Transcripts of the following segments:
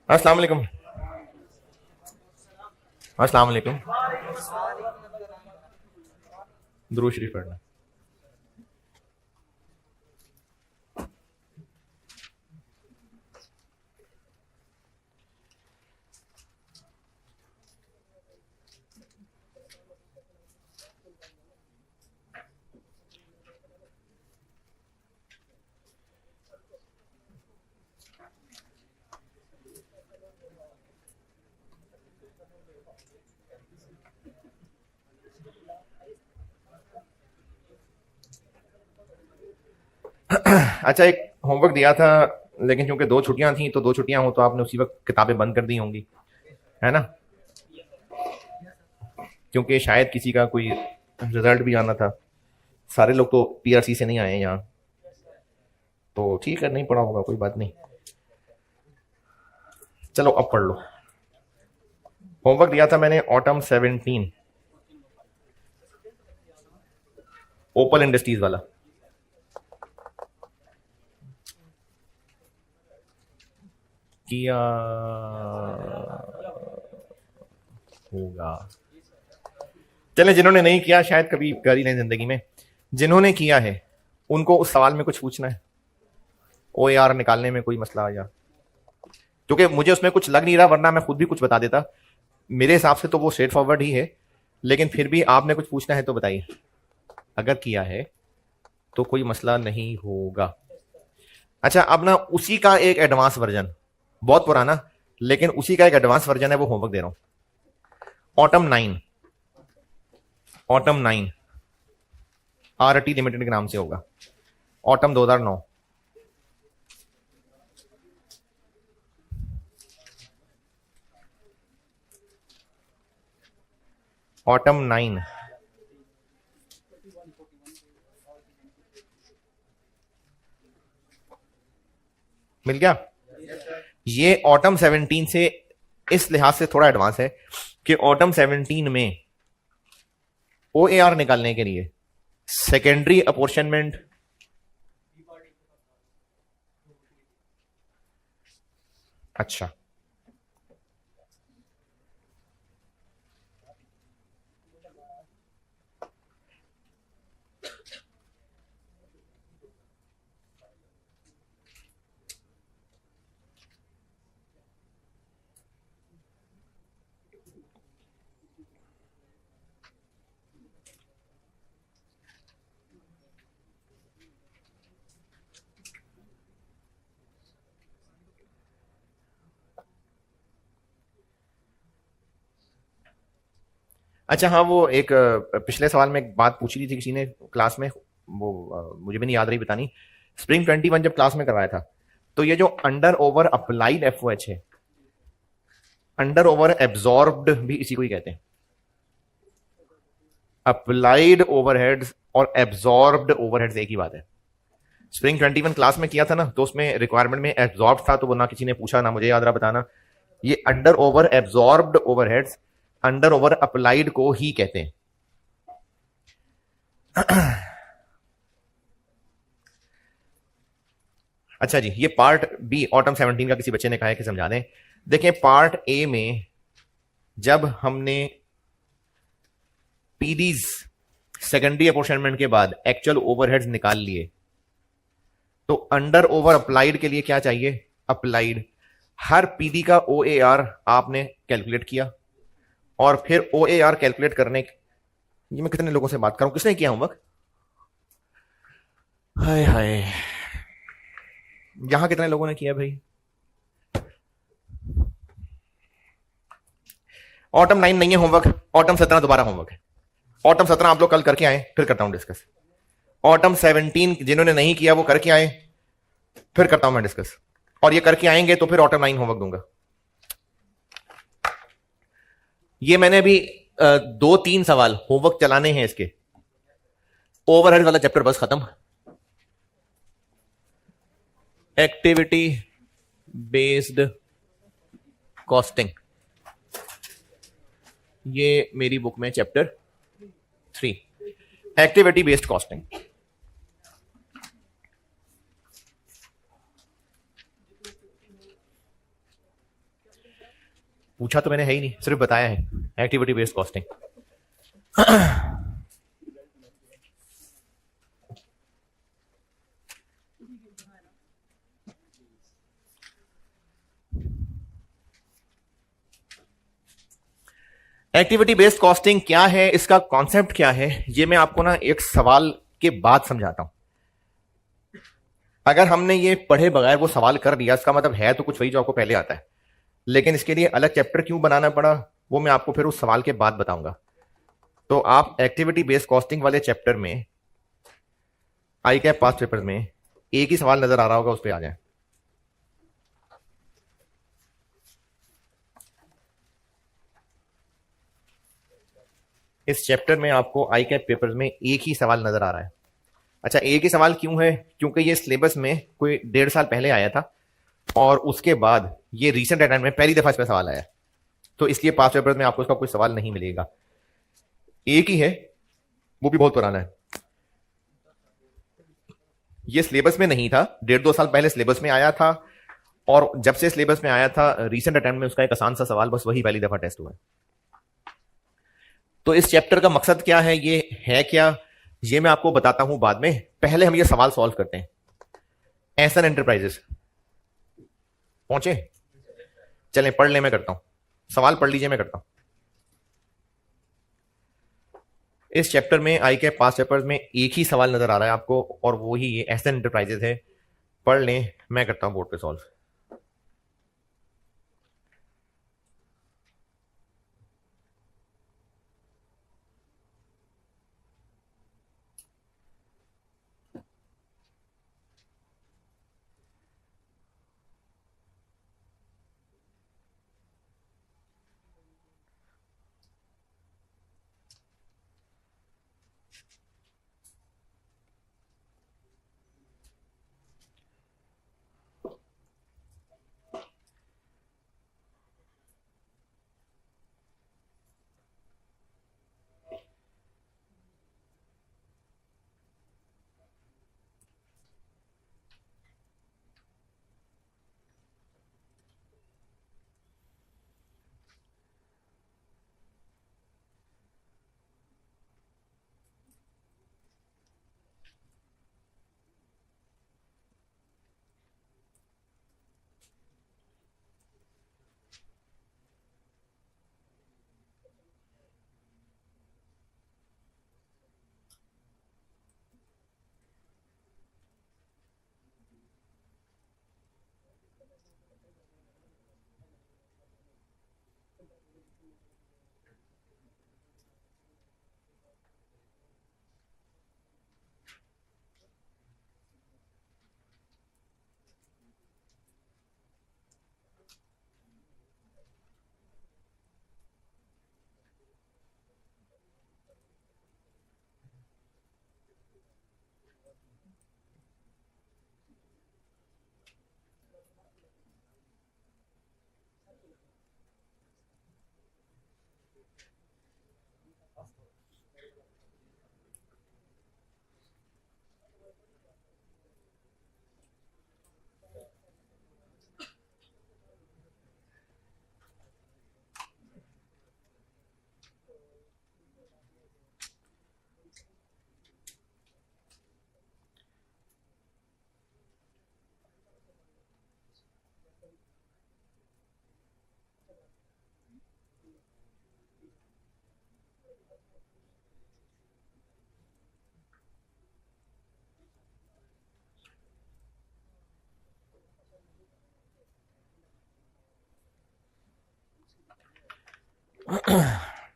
अस्सलाम वालेकुम। अस्सलाम वालेकुम। दुरूद शरीफ पढ़ना। अच्छा, एक होमवर्क दिया था, लेकिन चूंकि 2 छुट्टियां थी तो 2 छुट्टियां हो तो आपने उसी वक्त किताबें बंद कर दी होंगी, है ना? क्योंकि शायद किसी का कोई रिजल्ट भी आना था। सारे लोग तो पीआरसी से नहीं आए हैं यहाँ, तो ठीक है, नहीं पढ़ा होगा, कोई बात नहीं। चलो अब पढ़ लो। होमवर्क दिया था मैंने ऑटम 17, ओपल इंडस्ट्रीज वाला। किया होगा। चलें, जिन्होंने नहीं किया शायद कभी कर ही नहीं जिंदगी में। जिन्होंने किया है उनको उस सवाल में कुछ पूछना है, ओ यार निकालने में कोई मसला आ जा, क्योंकि मुझे उसमें कुछ लग नहीं रहा, वरना मैं खुद भी कुछ बता देता। मेरे हिसाब से तो वो स्ट्रेट फॉरवर्ड ही है, लेकिन फिर भी आपने कुछ पूछना है तो बताइए। अगर किया है तो कोई मसला नहीं होगा। अच्छा, अब ना उसी का एक एडवांस वर्जन, बहुत पुराना, लेकिन उसी का एक एडवांस वर्जन है, वो होमवर्क दे रहा हूं। ऑटम 9 आरटी लिमिटेड के नाम से होगा। ऑटम 2009। ऑटम 9। मिल गया? ये ऑटम 17 से इस लिहाज से थोड़ा एडवांस है कि ऑटम 17 में ओएआर निकालने के लिए सेकेंडरी अपोर्शनमेंट, अच्छा, अच्छा, हाँ, वो एक पिछले सवाल में एक बात पूछी थी किसी ने क्लास में, वो मुझे भी नहीं याद रही बतानी। स्प्रिंग 21 जब क्लास में करवाया था, तो ये जो अंडर ओवर अप्लाइड एफओएच है, अंडर ओवर एब्जॉर्ब्ड भी इसी को ही कहते हैं। अप्लाइड ओवरहेड्स और एब्जॉर्ब्ड ओवरहेड्स एक ही बात है। स्प्रिंग 21 क्लास में किया था ना, तो उसमें रिक्वायरमेंट में एब्जॉर्ब था, तो वो ना किसी ने पूछा ना मुझे याद रहा बताना। ये under over absorbed overheads under over applied को ही कहते हैं। अच्छा जी, ये पार्ट बी ऑटम 17 का किसी बच्चे ने कहा है कि समझा दें। देखें, पार्ट ए में जब हमने पीडीज सेकेंडरी अपोर्शनमेंट के बाद एक्चुअल ओवरहेड्स निकाल लिए, तो अंडर ओवर अप्लाइड के लिए क्या चाहिए? अप्लाइड। हर पीडी का ओएआर आपने कैलकुलेट किया, और फिर ओएआर कैलकुलेट करने, ये मैं कितने लोगों से बात करूं, किसने किया होमवर्क? हाय हाय, यहां कितने लोगों ने किया भाई? ऑटम 9 नहीं है होमवर्क, ऑटम 17 दोबारा होमवर्क है। ऑटम 17 आप लोग कल करके आए, फिर करता हूं डिस्कस। ऑटम 17 जिन्होंने नहीं किया वो करके आए, फिर करता हूं मैं डिस्कस। और ये करके आएंगे तो फिर ऑटम 9 होमवर्क दूंगा। ये मैंने अभी 2-3 सवाल होमवर्क चलाने हैं इसके। ओवरहेड वाला चैप्टर बस खत्म। एक्टिविटी बेस्ड कॉस्टिंग, ये मेरी बुक में चैप्टर 3, एक्टिविटी बेस्ड कॉस्टिंग। पूछा तो मैंने है ही नहीं, सिर्फ बताया है activity based costing. Activity based costing क्या है, इसका कॉन्सेप्ट क्या है, ये मैं आपको ना एक सवाल के बाद समझाता हूं। अगर हमने ये पढ़े बगैर वो सवाल कर दिया, इसका मतलब है तो कुछ वही जो आपको पहले आता है, लेकिन इसके लिए अलग चैप्टर क्यों बनाना पड़ा वो मैं आपको फिर उस सवाल के बाद बताऊंगा। तो आप एक्टिविटी बेस्ड कॉस्टिंग वाले चैप्टर में आई कैप पास्ट पेपर में एक ही सवाल नजर आ रहा होगा, उस पर आ जाए। इस चैप्टर में आपको आई कैप पेपर में एक ही सवाल नजर आ रहा है। अच्छा, एक ही सवाल क्यों है? क्योंकि ये सिलेबस में कोई 1.5 साल पहले आया था और उसके बाद ये रिसेंट अटेम्प्ट में पहली दफा इस पर सवाल आया, तो इसलिए पास्ट पेपर में आपको इसका कोई सवाल नहीं मिलेगा। एक ही है, वो भी बहुत पुराना है। ये सिलेबस में नहीं था, 1.5-2 साल पहले सिलेबस में आया था, और जब से सिलेबस में आया था रिसेंट अटेम्प्ट में उसका एक आसान सा सवाल बस वही पहली दफा टेस्ट हुआ है। तो इस चैप्टर का मकसद क्या है, ये है क्या, ये मैं आपको बताता हूं बाद में। पहले हम ये सवाल सॉल्व करते हैं। एसन एंटरप्राइजेस पहुंचे? चलें पढ़ ले, मैं करता हूं। सवाल पढ़ लीजिए, मैं करता हूं। इस चैप्टर में आई के पास पेपर्स में एक ही सवाल नजर आ रहा है आपको, और वो ही ये एसन एंटरप्राइजेस है। पढ़ लें, मैं करता हूं बोर्ड पे सॉल्व।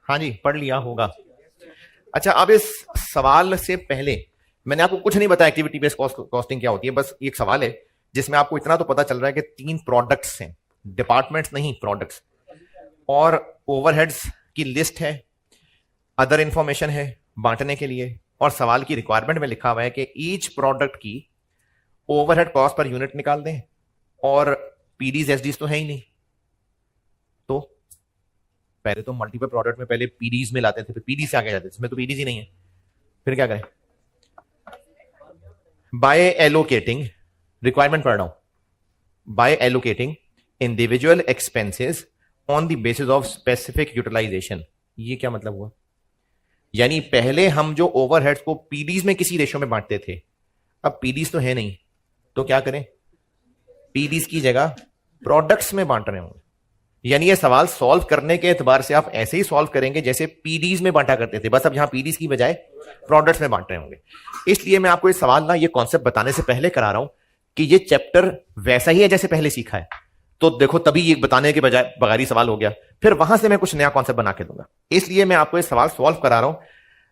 हाँ जी, पढ़ लिया होगा। अच्छा, अब इस सवाल से पहले मैंने आपको कुछ नहीं बताया एक्टिविटी बेस्ड कॉस्टिंग क्या होती है। बस एक सवाल है जिसमें आपको इतना तो पता चल रहा है कि 3 प्रोडक्ट्स हैं, डिपार्टमेंट्स नहीं, प्रोडक्ट्स, और ओवरहेड्स की लिस्ट है, अदर इंफॉर्मेशन है बांटने के लिए, और सवाल की रिक्वायरमेंट में लिखा हुआ है कि ईच प्रोडक्ट की ओवरहेड कॉस्ट पर यूनिट निकाल दें, और पीडीज एसडीज तो है ही नहीं, तो पहले तो मल्टीपल प्रोडक्ट में पहले पीडीज में लाते थे, फिर पीडी से आगे जाते थे, इसमें तो पीडीज ही नहीं है, फिर क्या करें? बाय एलोकेटिंग, रिक्वायरमेंट पढ़ रहा हूं, by allocating individual expenses on the basis of specific utilisation. ये क्या मतलब हुआ? यानी पहले हम जो ओवरहेड्स को पीडीज में किसी रेशो में बांटते थे, अब पीडीज तो है नहीं, तो क्या करें? पीडीज की जगह प्रोडक्ट्स में बांट रहे होंगे। यानी ये सवाल सॉल्व करने के एतबार से आप ऐसे ही सॉल्व करेंगे जैसे पीडीज में बांटा करते थे, बस अब यहां पीडीज की बजाय प्रोडक्ट्स में बांट रहे होंगे। इसलिए मैं आपको ये सवाल ना, ये कॉन्सेप्ट बताने से पहले करा रहा हूं कि ये चैप्टर वैसा ही है जैसे पहले सीखा है। तो देखो, तभी ये बताने के बजाय बगैरी सवाल हो गया, फिर वहां से मैं कुछ नया कॉन्सेप्ट बना के दूंगा। इसलिए मैं आपको ये सवाल सॉल्व करा रहा हूं।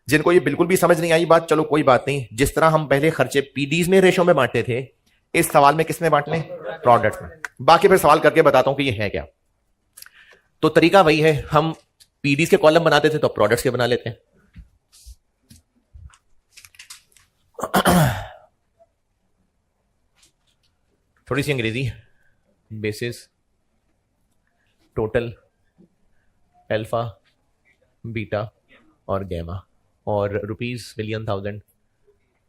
जिनको ये बिल्कुल भी समझ नहीं आई बात, चलो कोई बात नहीं। जिस तरह हम पहले खर्चे पीडीज में रेशो में बांटते थे, इस सवाल में किस में बांट लें? प्रोडक्ट्स में। बाकी फिर सवाल करके बताता हूं कि ये है क्या। तो तरीका वही है, हम पीडीज के कॉलम बनाते थे तो प्रोडक्ट्स के बना लेते हैं। थोड़ी सी अंग्रेजी, बेसिस, टोटल, अल्फा, बीटा और गैमा, और रुपीज, मिलियन, थाउजेंड,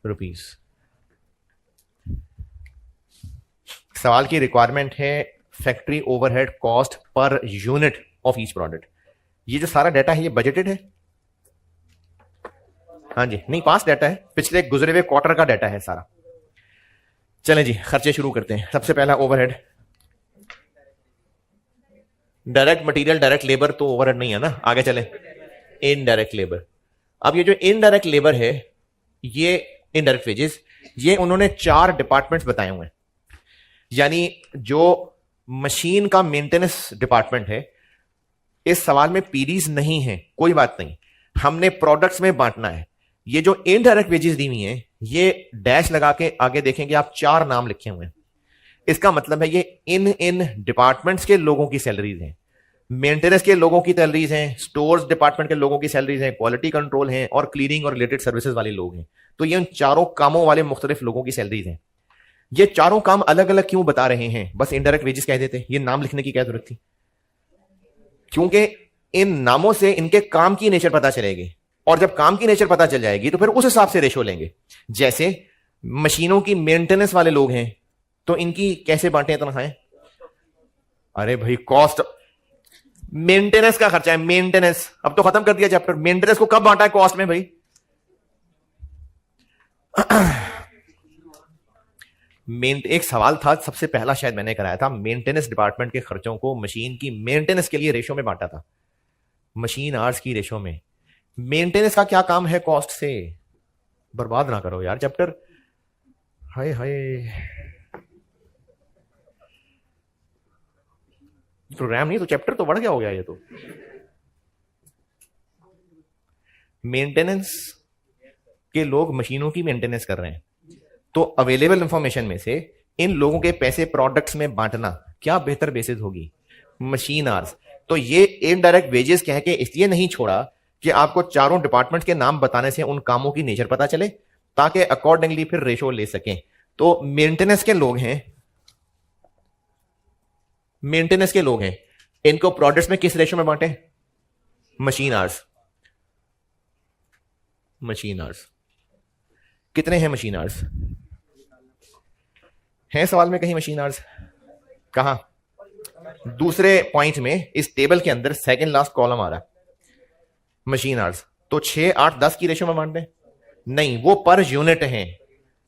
रुपीज। सवाल की रिक्वायरमेंट है factory overhead cost per unit of each product. ये जो सारा डाटा है ये बजटेड है? हाँ जी, नहीं, पास डाटा है, पिछले गुजरे हुए क्वार्टर का डाटा है सारा। चलें जी, खर्चे शुरू करते हैं। सबसे पहला overhead, direct material, direct labour तो ओवरहेड नहीं है ना। आगे चले, इनडायरेक्ट लेबर। अब ये जो इनडायरेक्ट लेबर है, ये इनडायरेक्ट वेजेस, ये उन्होंने 4 डिपार्टमेंट्स बताए हुए हैं। यानी जो मशीन का मेंटेनेंस डिपार्टमेंट है, इस सवाल में पीडीज नहीं है, कोई बात नहीं, हमने प्रोडक्ट्स में बांटना है। ये जो इनडायरेक्ट वेजेस दी हुई हैं, ये डैश लगा के आगे देखेंगे आप 4 नाम लिखे हुए हैं। इसका मतलब है ये इन डिपार्टमेंट्स के लोगों की सैलरीज हैं, मेंटेनेंस के लोगों की सैलरीज हैं, स्टोर्स डिपार्टमेंट के लोगों की सैलरीज हैं, क्वालिटी कंट्रोल हैं, और क्लीनिंग और रिलेटेड सर्विसेज वाले लोग हैं। तो ये उन चारों कामों वाले मुख्तलिफ लोगों की सैलरीज हैं। ये चारों काम अलग अलग क्यों बता रहे हैं? बस इनडायरेक्ट वेजेस कह देते, ये नाम लिखने की क्या जरूरत थी? क्योंकि इन नामों से इनके काम की नेचर पता चलेगी, और जब काम की नेचर पता चल जाएगी तो फिर उस हिसाब से रेशो लेंगे। जैसे मशीनों की मेंटेनेंस वाले लोग हैं, तो इनकी कैसे बांटे तनख्वाहें? अरे भाई, कॉस्ट, मेंटेनेंस का खर्चा है, मेंटेनेंस। अब तो खत्म कर दिया चैप्टर, मेंटेनेंस को कब बांटा है कॉस्ट में भाई? एक सवाल था, सबसे पहला शायद मैंने कराया था, मेंटेनेंस डिपार्टमेंट के खर्चों को मशीन की मेंटेनेंस के लिए रेशो में बांटा था, मशीन आवर्स की रेशो में। मेंटेनेंस का क्या काम है कॉस्ट से? बर्बाद ना करो यार चैप्टर, हाय हाय। प्रोग्राम नहीं तो चैप्टर तो बढ़ गया हो गया ये तो। मेंटेनेंस के लोग मशीनों की मेंटेनेंस कर रहे हैं, तो अवेलेबल इंफॉर्मेशन में से इन लोगों के पैसे प्रोडक्ट्स में बांटना क्या बेहतर बेसिस होगी? Machine hours. तो ये इनडायरेक्ट वेजेस कह के इसलिए नहीं छोड़ा कि आपको चारों डिपार्टमेंट्स के नाम बताने से उन कामों की नेचर पता चले, ताकि अकॉर्डिंगली फिर रेशो ले सकें। तो मेंटेनेंस के लोग हैं, मेंटेनेंस के लोग हैं, इनको प्रोडक्ट्स में किस रेशो में बांटे? Machine hours. मशीन आवर्स कितने हैं? मशीन आवर्स है सवाल में कहीं? मशीन आवर्स कहां? दूसरे पॉइंट में इस टेबल के अंदर सेकंड लास्ट कॉलम आ रहा है, मशीन आवर्स। तो 6, 8, 10 की रेशो में बांट दें? नहीं, वो पर यूनिट हैं,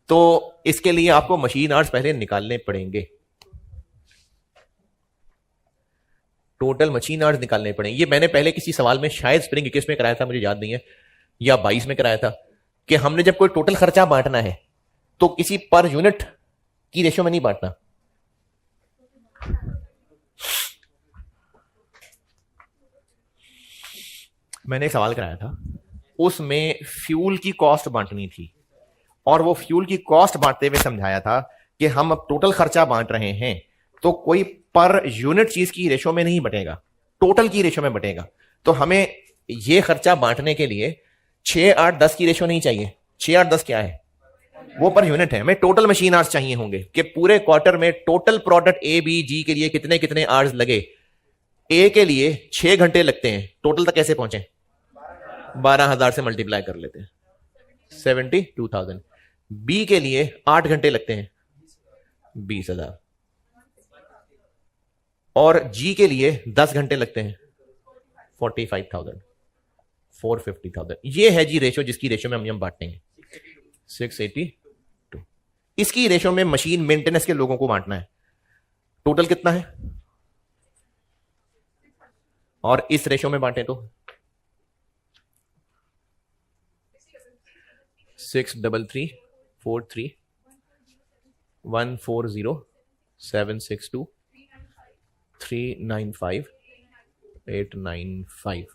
तो इसके लिए आपको मशीन आवर्स पहले निकालने पड़ेंगे, टोटल मशीन आवर्स निकालने पड़ेंगे। ये मैंने पहले किसी सवाल में शायद स्प्रिंग 21 में कराया था, मुझे याद नहीं है, या 22 में कराया था, कि हमने जब कोई टोटल खर्चा बांटना है तो किसी पर यूनिट की रेशो में नहीं बांटना। मैंने एक सवाल कराया था, उसमें फ्यूल की कॉस्ट बांटनी थी, और वो फ्यूल की कॉस्ट बांटते हुए समझाया था कि हम अब टोटल खर्चा बांट रहे हैं, तो कोई पर यूनिट चीज की रेशो में नहीं बटेगा, टोटल की रेशो में बटेगा। तो हमें ये खर्चा बांटने के लिए 6, 8, 10 की रेशो नहीं चाहिए। 6, 8, 10 क्या है? वो पर यूनिट है। हमें टोटल मशीन आवर्स चाहिए होंगे कि पूरे क्वार्टर में टोटल प्रोडक्ट ए बी जी के लिए कितने कितने आवर्स लगे। ए के लिए 6 घंटे लगते हैं, टोटल तक कैसे पहुंचे? 12,000 से मल्टीप्लाई कर लेते हैं, 72,000। बी के लिए 8 घंटे लगते हैं, 20,000। और जी के लिए 10 घंटे लगते हैं 45,000 450,000। ये है जी रेशो, जिसकी रेशो में हम बांटेंगे 682। इसकी रेशो में मशीन मेंटेनेंस के लोगों को बांटना है। टोटल कितना है, और इस रेशो में बांटे तो 633 4310762395895।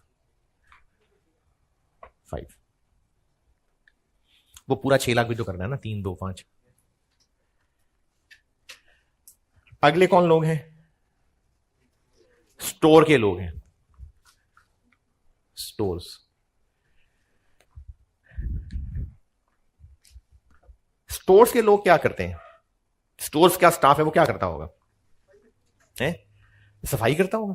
वो पूरा 6 लाख भी तो करना है ना, 325। अगले कौन लोग हैं, स्टोर के लोग हैं। स्टोर्स, स्टोर्स के लोग क्या करते हैं, स्टोर्स का स्टाफ है वो क्या करता होगा, है सफाई करता होगा।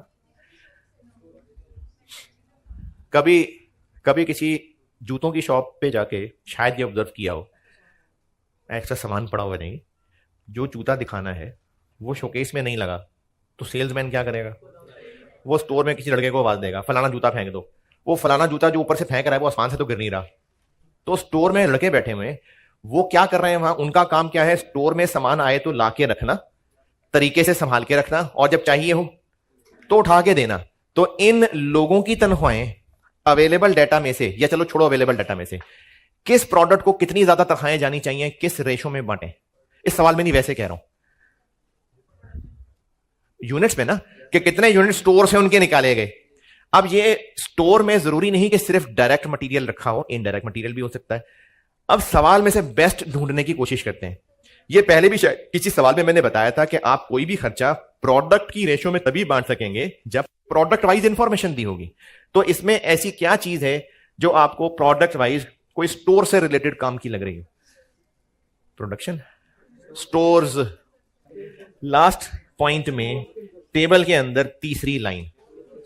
कभी कभी किसी जूतों की शॉप पे जाके शायद ये ऑब्जर्व किया हो, एक्स्ट्रा सामान पड़ा हुआ नहीं, जो जूता दिखाना है वो शोकेस में नहीं लगा, तो सेल्समैन क्या करेगा, वो स्टोर में किसी लड़के को आवाज देगा फलाना जूता फेंक दो। वो फलाना जूता जो ऊपर से फेंक रहा है वो आसमान से तो गिर नहीं रहा। तो स्टोर में लड़के बैठे हुए हैं, वो क्या कर रहे हैं वहां, उनका काम क्या है, स्टोर में सामान आए तो ला के रखना, तरीके से संभाल के रखना, और जब चाहिए हो तो उठा के देना। तो इन लोगों की तनख्वाहें अवेलेबल डाटा में से, या चलो छोड़ो अवेलेबल डाटा में से, किस प्रोडक्ट को कितनी ज्यादा तनख्वाहें जानी चाहिए, किस रेशो में बांटे, इस सवाल में नहीं वैसे कह रहा हूं, यूनिट्स में ना, कि कितने यूनिट स्टोर से उनके निकाले गए। अब ये स्टोर में जरूरी नहीं कि सिर्फ डायरेक्ट मटेरियल रखा हो, इनडायरेक्ट मटेरियल भी हो सकता है। अब सवाल में से बेस्ट ढूंढने की कोशिश करते हैं। ये पहले भी शायद किसी सवाल में मैंने बताया था कि आप कोई भी खर्चा प्रोडक्ट की रेशो में तभी बांट सकेंगे जब प्रोडक्ट वाइज इंफॉर्मेशन दी होगी। तो इसमें ऐसी क्या चीज है जो आपको प्रोडक्ट वाइज कोई स्टोर से रिलेटेड काम की लग रही हो, प्रोडक्शन, स्टोर्स। लास्ट पॉइंट में टेबल के अंदर तीसरी लाइन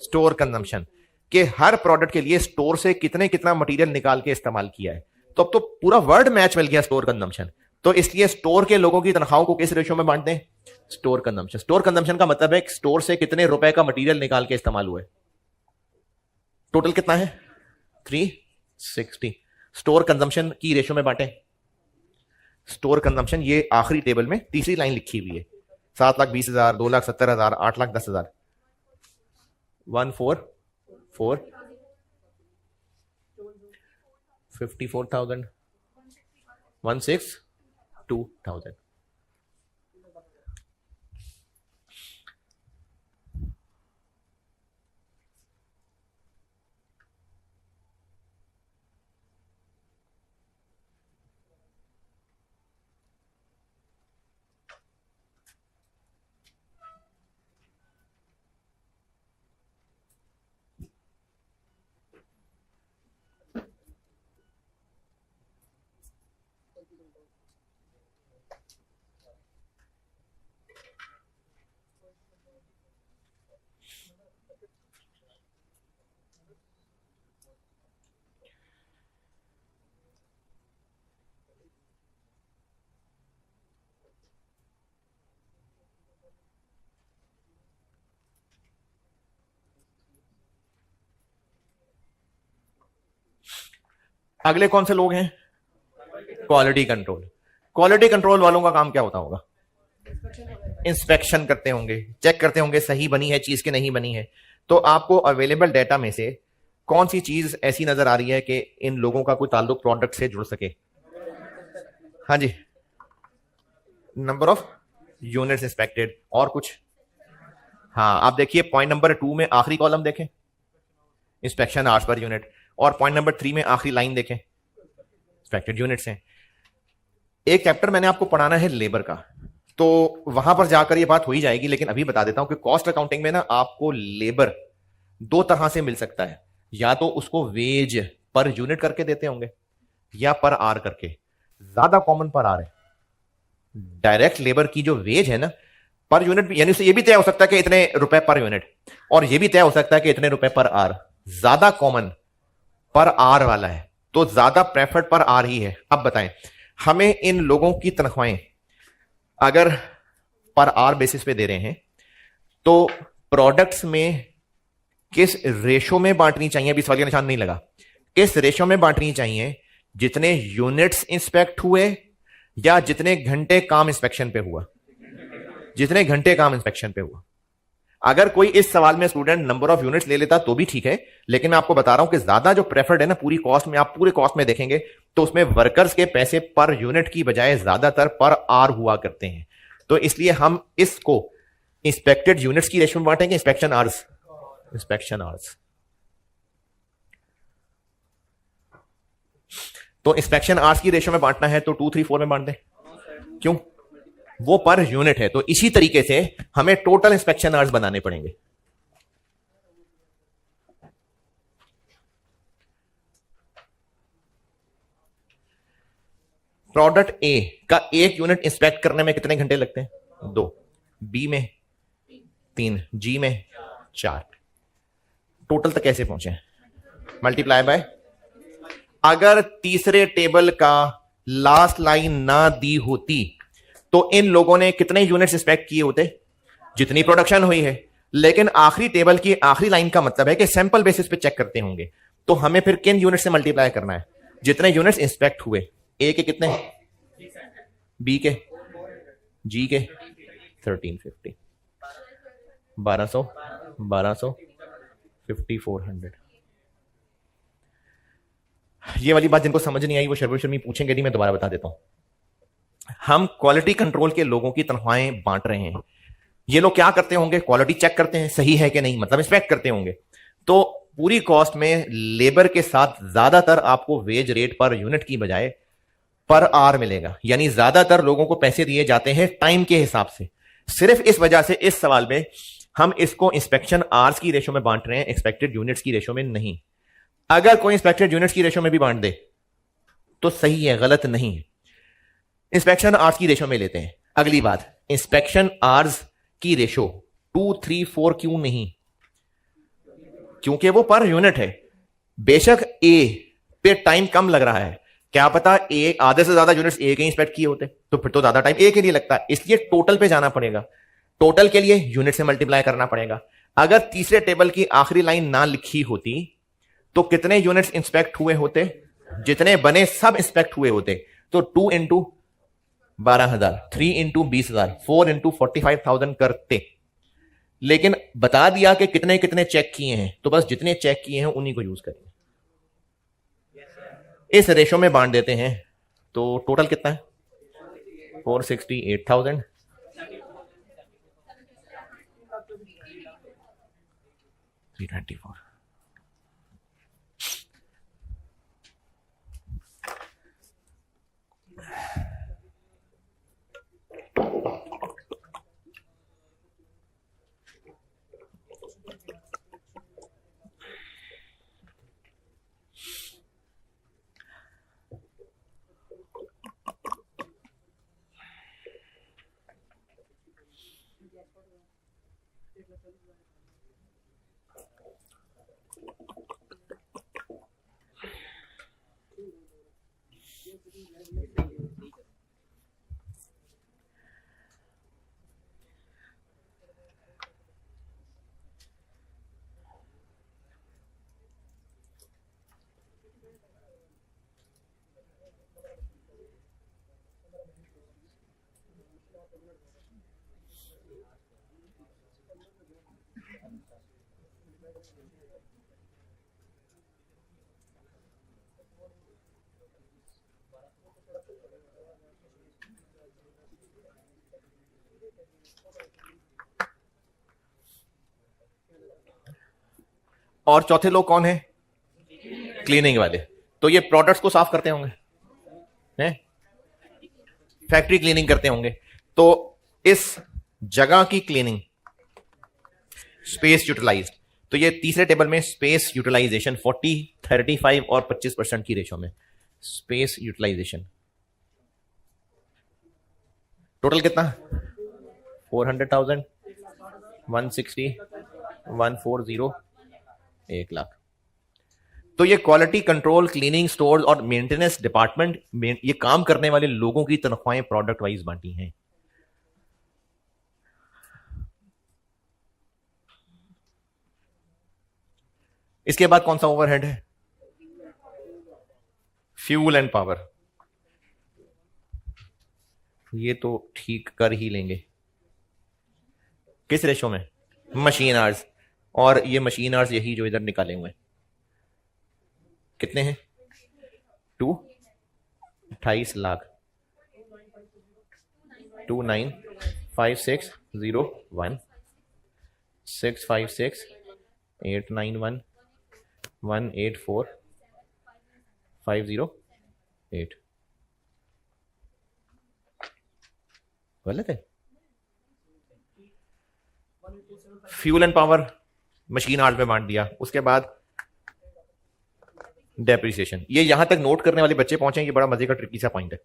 स्टोर कंजम्पशन, के हर प्रोडक्ट के लिए स्टोर से कितना मटेरियल निकाल के इस्तेमाल किया है। तो अब तो पूरा वर्ड मैच मिल गया स्टोर कंजम्पशन। तो इसलिए स्टोर के लोगों की तनख्वाहों को किस रेशो में बांटते हैं, स्टोर कंजम्पशन। स्टोर कंजम्पशन का मतलब है स्टोर से कितने रुपए का मटेरियल निकाल के इस्तेमाल हुआ है। टोटल कितना है 360। स्टोर कंजम्पशन की रेशो में बांटे स्टोर कंजम्पशन, ये आखिरी टेबल में तीसरी लाइन लिखी हुई है। 7,20,000, 2,70,000, 8,10,000, 144 54,000, 162,000। अगले कौन से लोग हैं, क्वालिटी कंट्रोल। क्वालिटी कंट्रोल वालों का काम क्या होता होगा, इंस्पेक्शन करते होंगे, चेक करते होंगे सही बनी है चीज कि नहीं बनी है। तो आपको अवेलेबल डाटा में से कौन सी चीज ऐसी नजर आ रही है कि इन लोगों का कोई ताल्लुक प्रोडक्ट से जुड़ सके। हाँ जी, नंबर ऑफ यूनिट्स इंस्पेक्टेड, और कुछ। हाँ आप देखिए पॉइंट नंबर 2 में आखिरी कॉलम देखें, इंस्पेक्शन आवर्स पर यूनिट, और पॉइंट नंबर 3 में आखिरी लाइन देखें, इंस्पेक्टेड यूनिट्स हैं। एक चैप्टर मैंने आपको पढ़ाना है लेबर का, तो वहां पर जाकर ये बात हो ही जाएगी, लेकिन अभी बता देता हूं कि कॉस्ट अकाउंटिंग में ना आपको लेबर 2 तरह से मिल सकता है, या तो उसको वेज पर यूनिट करके देते होंगे या पर आर करके। ज्यादा कॉमन पर आर है। डायरेक्ट लेबर की जो वेज है ना पर यूनिट, यानी ये भी तय हो सकता है कि इतने रुपए पर यूनिट, और ये भी तय हो सकता है कि इतने रुपए पर आर। ज्यादा कॉमन पर आर वाला है, तो ज्यादा प्रेफर्ड पर आर ही है। अब बताएं हमें इन लोगों की तनख्वाहें अगर पर आर बेसिस पे दे रहे हैं तो प्रोडक्ट्स में किस रेशो में बांटनी चाहिए, अभी सवाल का निशान नहीं लगा, किस रेशो में बांटनी चाहिए, जितने यूनिट्स इंस्पेक्ट हुए या जितने घंटे काम इंस्पेक्शन पे हुआ, जितने घंटे काम इंस्पेक्शन पे हुआ। अगर कोई इस सवाल में स्टूडेंट नंबर ऑफ यूनिट्स ले लेता तो भी ठीक है, लेकिन मैं आपको बता रहा हूं कि ज्यादा जो प्रेफर्ड है ना पूरी कॉस्ट में, आप पूरे कॉस्ट में देखेंगे तो उसमें वर्कर्स के पैसे पर यूनिट की बजाय ज्यादातर पर आर हुआ करते हैं। तो इसलिए हम इसको इंस्पेक्टेड यूनिट्स की रेशो में बांटेंगे, इंस्पेक्शन आवर्स, इंस्पेक्शन आवर्स। तो इंस्पेक्शन आवर्स की रेशो में बांटना है तो 2, 3, 4 में बांट दें। क्यों? वो पर यूनिट है। तो इसी तरीके से हमें टोटल इंस्पेक्शन आवर्स बनाने पड़ेंगे। प्रोडक्ट ए का एक यूनिट इंस्पेक्ट करने में कितने घंटे लगते हैं? 2, बी में 3, जी में 4। टोटल तक कैसे पहुंचे? मल्टीप्लाई बाय, अगर तीसरे टेबल का लास्ट लाइन ना दी होती तो इन लोगों ने कितने यूनिट्स इंस्पेक्ट किए होते? जितनी प्रोडक्शन हुई है। लेकिन आखिरी टेबल की आखिरी लाइन का मतलब है कि सैंपल बेसिस पे चेक करते होंगे, तो हमें फिर किन यूनिट से मल्टीप्लाई करना है? जितने यूनिट्स इंस्पेक्ट हुए। ए के कितने? बी के, जी के 1350, 1200, 1200, 5400। ये वाली बात जिनको समझ नहीं आई वो शर्मी पूछेंगे नहीं, मैं दोबारा बता देता हूं। हम क्वालिटी कंट्रोल के लोगों की तनख्वाहें बांट रहे हैं। ये लोग क्या करते होंगे? क्वालिटी चेक करते हैं सही है कि नहीं, मतलब इंस्पेक्ट करते होंगे। तो पूरी कॉस्ट में लेबर के साथ ज्यादातर आपको वेज रेट पर यूनिट की बजाय पर आवर मिलेगा, यानी ज्यादातर लोगों को पैसे दिए जाते हैं टाइम के हिसाब से। सिर्फ इस वजह से इस सवाल में हम इसको इंस्पेक्शन आवर्स की रेशो में बांट रहे हैं, एक्सपेक्टेड यूनिट्स की रेशो में नहीं। अगर कोई इंस्पेक्टेड यूनिट्स की रेशो में भी बांट दे तो सही है, गलत नहीं है। इंस्पेक्शन आवर्स की रेशो में लेते हैं। अगली बात, इंस्पेक्शन आवर्स की रेशो 2, 3, 4 क्यों नहीं? क्योंकि वो पर यूनिट है। बेशक ए पे टाइम कम लग रहा है, क्या पता ए आधे से ज्यादा यूनिट्स ए के इंस्पेक्ट किए होते तो फिर तो ज्यादा टाइम ए के लिए लगता है, इसलिए टोटल पे जाना पड़ेगा। टोटल के लिए यूनिट से मल्टीप्लाई करना पड़ेगा। अगर तीसरे टेबल की आखिरी लाइन ना लिखी होती तो कितने यूनिट्स इंस्पेक्ट हुए होते? जितने बने सब इंस्पेक्ट हुए होते। तो 2 इंटू 12,000, 3 इंटू 20,000, 4 इंटू 45,000 करते। लेकिन बता दिया कि कितने कितने चेक किए हैं, तो बस जितने चेक किए हैं उन्हीं को यूज करेंगे। इस रेशो में बांट देते हैं तो टोटल कितना है? 468,000, 324। और चौथे लोग कौन है? क्लीनिंग वाले। तो ये प्रोडक्ट्स को साफ करते होंगे, हैं? फैक्ट्री क्लीनिंग करते होंगे। तो इस जगह की क्लीनिंग, स्पेस यूटिलाइज, तो ये तीसरे टेबल में स्पेस यूटिलाइजेशन 40, 35 और 25% की रेशो में स्पेस यूटिलाइजेशन। टोटल कितना? 400,000, 160, 140, 1 लाख। तो ये क्वालिटी कंट्रोल, क्लीनिंग, स्टोर और मेंटेनेंस डिपार्टमेंट में ये काम करने वाले लोगों की तनख्वाहें प्रोडक्ट वाइज बांटी हैं। इसके बाद कौन सा ओवरहेड है? Fuel and power. ये तो ठीक कर ही लेंगे। किस रेशो में? Machine hours. और ये मशीन आवर्स यही जो इधर निकाले हुए हैं कितने हैं? 28 लाख। 295601 656 891 184 508। गलत है। Fuel and power machine art में बांट दिया। उसके बाद डेप्रिसिएशन। ये यहां तक नोट करने वाले बच्चे पहुंचे, ये बड़ा मजे का ट्रिकी सा पॉइंट है।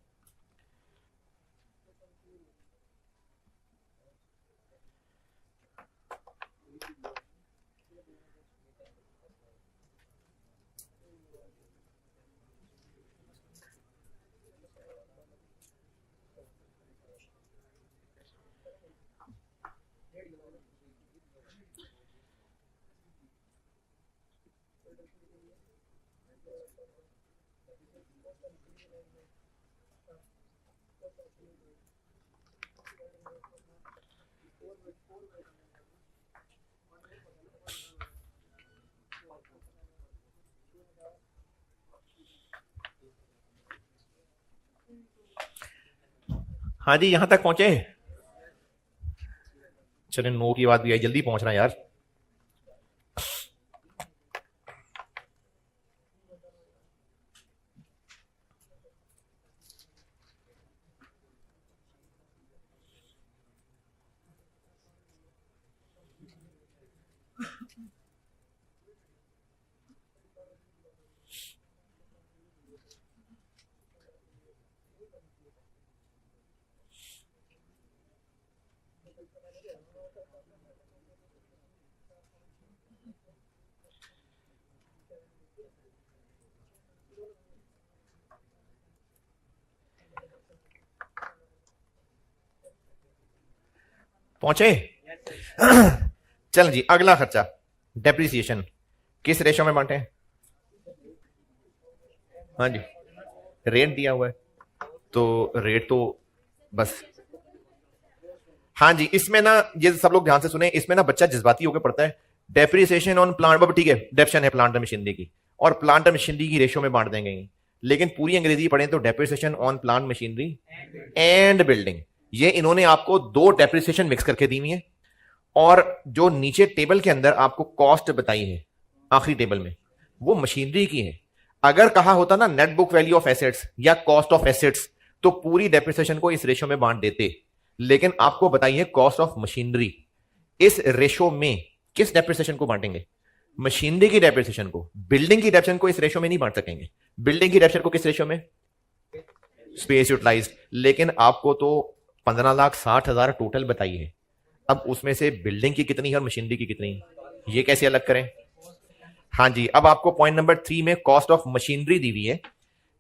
हाँ जी, यहां तक पहुंचे। चले, नो की बात भी आई, जल्दी पहुंचना यार। पहुंचे। चल जी, अगला खर्चा डेप्रिसिएशन किस रेशो में बांटे हैं? हाँ जी, रेट दिया हुआ है तो रेट तो बस। हाँ जी, इसमें ना ये सब लोग ध्यान से सुने, इसमें ना बच्चा जज्बाती होकर पढ़ता है। डेप्रिसिएशन ऑन प्लांट, ठीक है, डेप्शन है प्लांट मशीनरी की, और प्लांट मशीनरी की रेशो में बांट देंगे, लेकिन पूरी अंग्रेजी पढ़ें तो depreciation on plant machinery and building. ये इन्होंने आपको दो डेप्रिसिएशन मिक्स करके दी हुई है, और जो नीचे टेबल के अंदर आपको कॉस्ट बताई है आखिरी टेबल में, वो मशीनरी की है। अगर कहा होता ना net book value of assets या कॉस्ट ऑफ एसेट्स, तो पूरी डेप्रिसिएशन को इस रेशो में बांट देते, लेकिन आपको बताइए कॉस्ट ऑफ मशीनरी। इस रेशो में किस डेप्रिसिएशन को बांटेंगे? मशीनरी की डेप्रिसिएशन को। बिल्डिंग की डेप्रिसिएशन को इस रेशो में नहीं बांट सकेंगे। बिल्डिंग की डेप्रिसिएशन को किस रेशो में? Space utilised. लेकिन आपको तो 15,60,000 टोटल बताई है, अब उसमें से बिल्डिंग की कितनी है और मशीनरी की कितनी है, ये कैसे अलग करें? हाँ जी, अब आपको पॉइंट नंबर 3 में कॉस्ट ऑफ मशीनरी दी हुई है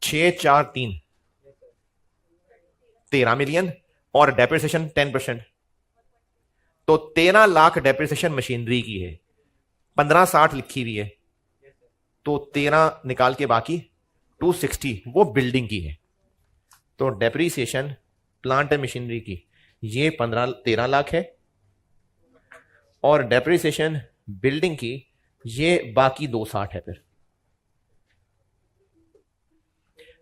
643 13 मिलियन, और डेप्रिसिएशन 10%, तो 13 लाख डेप्रिसिएशन मशीनरी की है, 1560 लिखी हुई है, तो 13 निकाल के बाकी 260 वो बिल्डिंग की है। तो डेप्रिसिएशन प्लांट एंड मशीनरी की ये 13 लाख है, और डेप्रिसिएशन बिल्डिंग की ये बाकी 260 है। फिर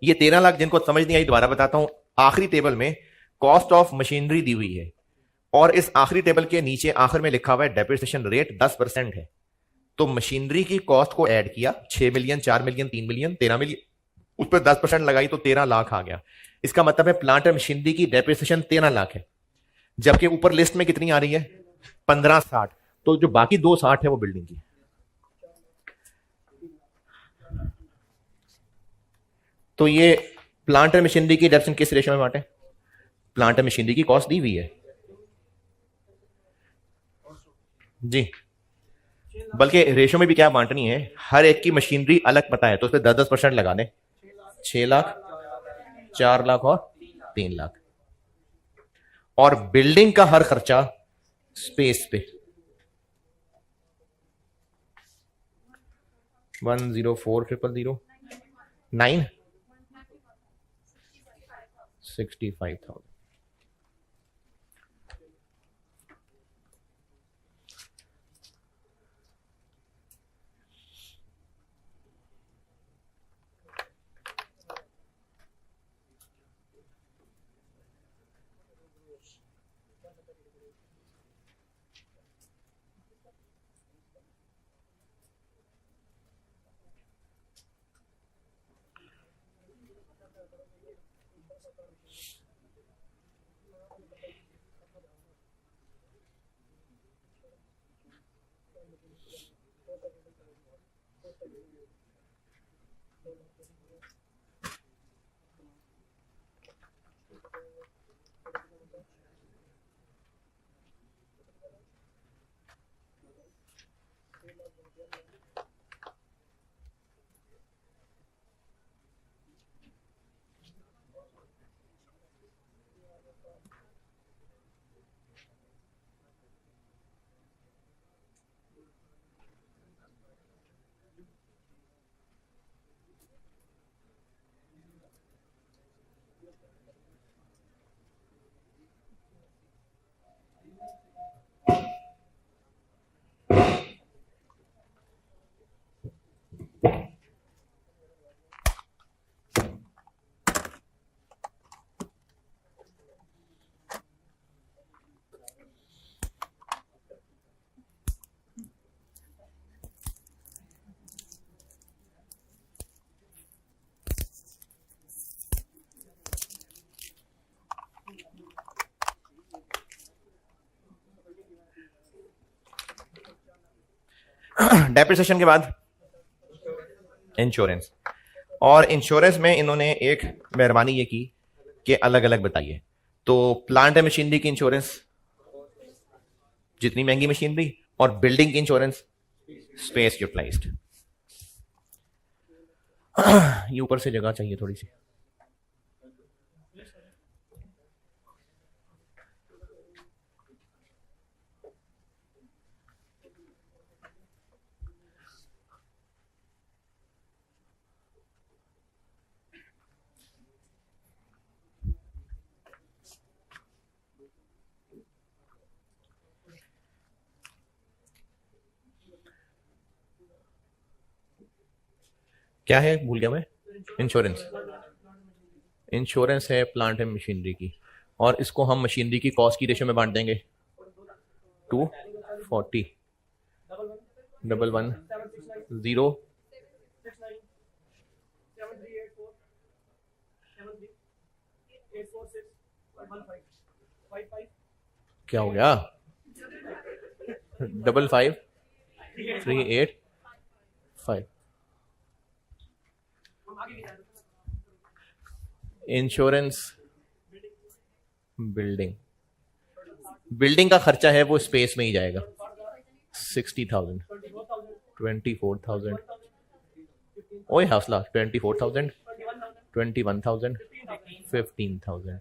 ये 13 लाख जिनको समझ नहीं आई दोबारा बताता हूं, आखिरी टेबल में कॉस्ट ऑफ मशीनरी दी हुई है, और इस आखिरी टेबल के नीचे आखिर में लिखा हुआ है डेप्रिसिएशन रेट 10% है। तो मशीनरी की कॉस्ट को ऐड किया, 6 मिलियन, 4 मिलियन, 3 मिलियन, 13 मिलियन, उस पर 10% लगाई तो 13 लाख आ गया। इसका मतलब है प्लांट और मशीनरी की डेप्रिसिएशन 13 लाख है, जबकि ऊपर लिस्ट में कितनी आ रही है? 1560, तो जो बाकी 260 है वो बिल्डिंग की। तो ये प्लांट और मशीनरी की डेप्रिसिएशन किस रेशो में बांटे? प्लांट और मशीनरी की कॉस्ट दी हुई है जी, बल्कि रेशो में भी क्या बांटनी है, हर एक की मशीनरी अलग पता है, तो उस पर 10% लगा दें। 6 लाख, 4 लाख और 3 लाख, और बिल्डिंग का हर खर्चा स्पेस पे। 104,000 9 65,000. डेप्रिसिएशन के बाद इंश्योरेंस, और इंश्योरेंस में इन्होंने एक मेहरबानी ये की कि अलग अलग बताइए। तो प्लांट एंड मशीनरी की इंश्योरेंस जितनी महंगी मशीनरी, और बिल्डिंग की इंश्योरेंस स्पेस यूटिलाइज्ड। ये ऊपर से जगह चाहिए थोड़ी सी। क्या है भूल गया मैं। इंश्योरेंस, इंश्योरेंस है प्लांट एंड मशीनरी की, और इसको हम मशीनरी की कॉस्ट की रेशियो में बांट देंगे 240 110 क्या हो गया 55385। इंश्योरेंस बिल्डिंग, बिल्डिंग का खर्चा है वो स्पेस में ही जाएगा 60,000 24,000, ओए हौसला 24,000 21,000 15,000।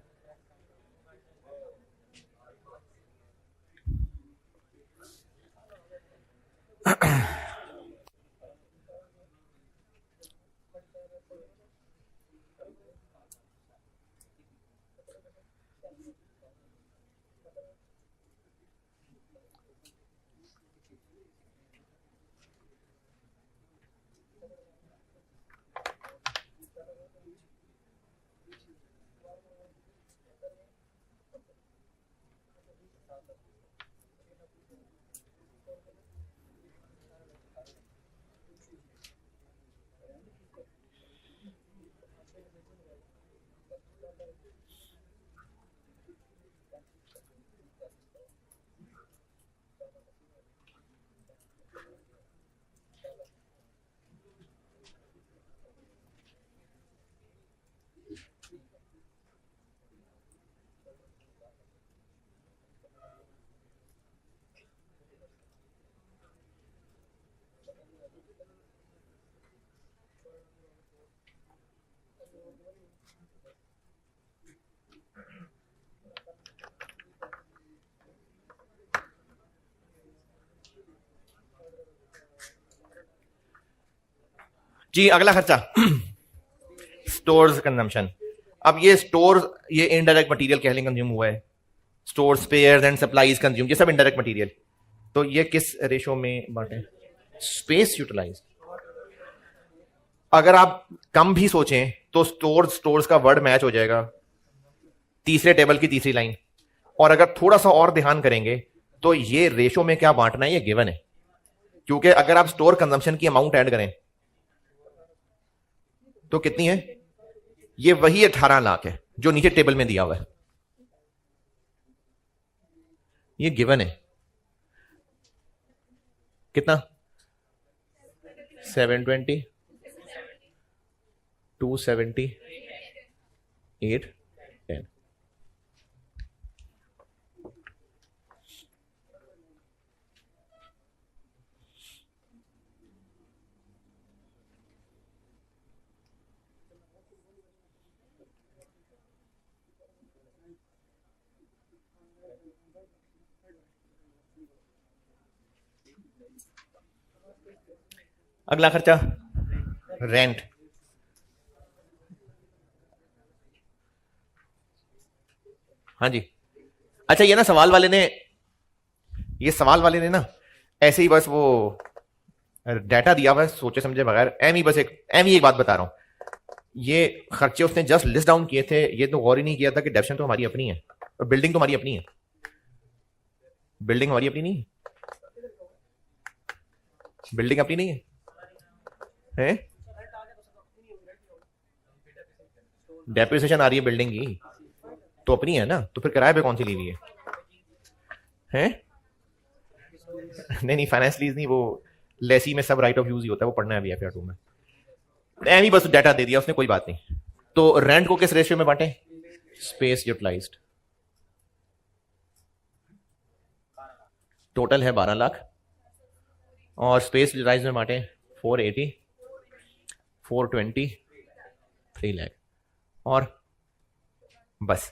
जी अगला खर्चा स्टोर्स कंजम्पशन। अब ये स्टोर, ये इनडायरेक्ट मटेरियल कह लें कंज्यूम हुआ है, store spares and supplies consume, ये सब इनडायरेक्ट मटेरियल। तो ये किस रेशो में बांटे? Space utilise. अगर आप कम भी सोचें तो स्टोर्स का वर्ड मैच हो जाएगा तीसरे टेबल की तीसरी लाइन। और अगर थोड़ा सा और ध्यान करेंगे तो ये रेशो में क्या बांटना है ये गिवन है, क्योंकि अगर आप स्टोर कंजम्पशन की अमाउंट ऐड करें तो कितनी है? ये वही 18 लाख है जो नीचे टेबल में दिया हुआ है, ये गिवन है। कितना? 720, 270, 8, 10। अगला खर्चा रेंट। हाँ जी। अच्छा ये ना सवाल वाले ने, ये सवाल वाले ने ना ऐसे ही बस वो डाटा दिया हुआ है सोचे समझे बगैर, एम ही बस एम ही एक बात बता रहा हूं। ये खर्चे उसने जस्ट लिस्ट डाउन किए थे, ये तो गौर ही नहीं किया था कि डेप्शन तो हमारी अपनी है और बिल्डिंग तो हमारी अपनी है। बिल्डिंग हमारी अपनी नहीं है, बिल्डिंग अपनी नहीं है? डेप्रिसिएशन आ रही है बिल्डिंग की तो अपनी है ना, तो फिर किराए पे कौन सी ली हुई है? नहीं फाइनेंस लीज नहीं, वो लेसी में सब राइट ऑफ यूज ही होता है, वो पढ़ना है अभी एफआर 2 में। एम ही बस डाटा दे दिया उसने, कोई बात नहीं। तो रेंट को किस रेशियो में बांटे? Space utilised. टोटल है 12 लाख और स्पेस यूटिलाइज्ड में बांटे 480, 420, 3 लाख। और बस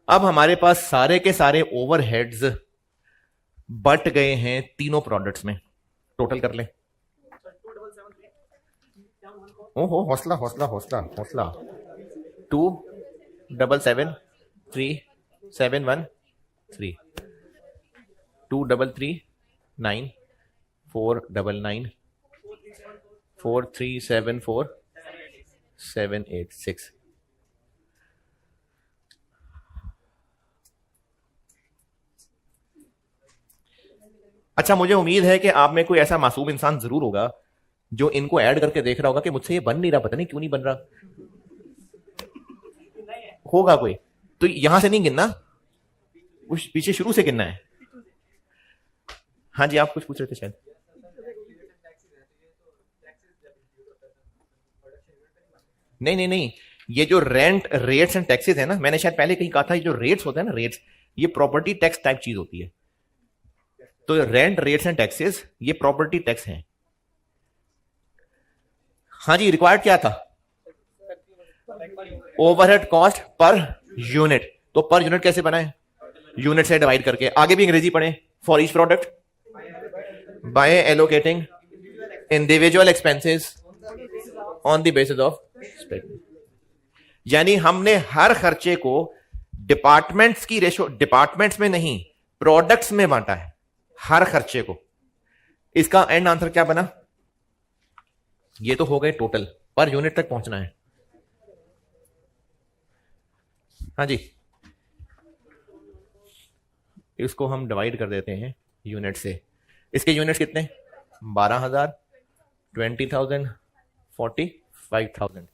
अब हमारे पास सारे के सारे ओवरहेड्स बट गए हैं तीनों प्रोडक्ट्स में। टोटल कर ले। ओहो हौसला हौसला हौसला हौसला। 2773713, 2339, 499, 4374, 786। अच्छा मुझे उम्मीद है कि आप में कोई ऐसा मासूम इंसान जरूर होगा जो इनको ऐड करके देख रहा होगा कि मुझसे ये बन नहीं रहा, पता नहीं क्यों नहीं बन रहा। होगा कोई, तो यहां से नहीं गिनना, उस पीछे शुरू से गिनना है। हाँ जी आप कुछ पूछ रहे थे शायद। नहीं नहीं नहीं, ये जो रेंट रेट्स एंड टैक्सेस है ना, मैंने शायद पहले कहीं कहा था, ये जो रेट्स होते हैं ना, रेट्स, ये प्रॉपर्टी टैक्स टाइप चीज होती है। तो रेंट रेट्स एंड टैक्सेस ये प्रॉपर्टी टैक्स हैं। हाँ जी रिक्वायर्ड क्या था? Overhead cost per unit. तो पर यूनिट कैसे बनाए? यूनिट से डिवाइड करके। आगे भी अंग्रेजी पढ़े। For each product by allocating individual expenses on the basis of spread. यानी हमने हर खर्चे को डिपार्टमेंट्स की रेशो, डिपार्टमेंट्स में नहीं प्रोडक्ट्स में बांटा है हर खर्चे को। इसका एंड आंसर क्या बना? ये तो हो गए टोटल, पर यूनिट तक पहुंचना है। हाँ जी इसको हम डिवाइड कर देते हैं यूनिट से। इसके यूनिट्स कितने? 12,000, 20,000, 45,000।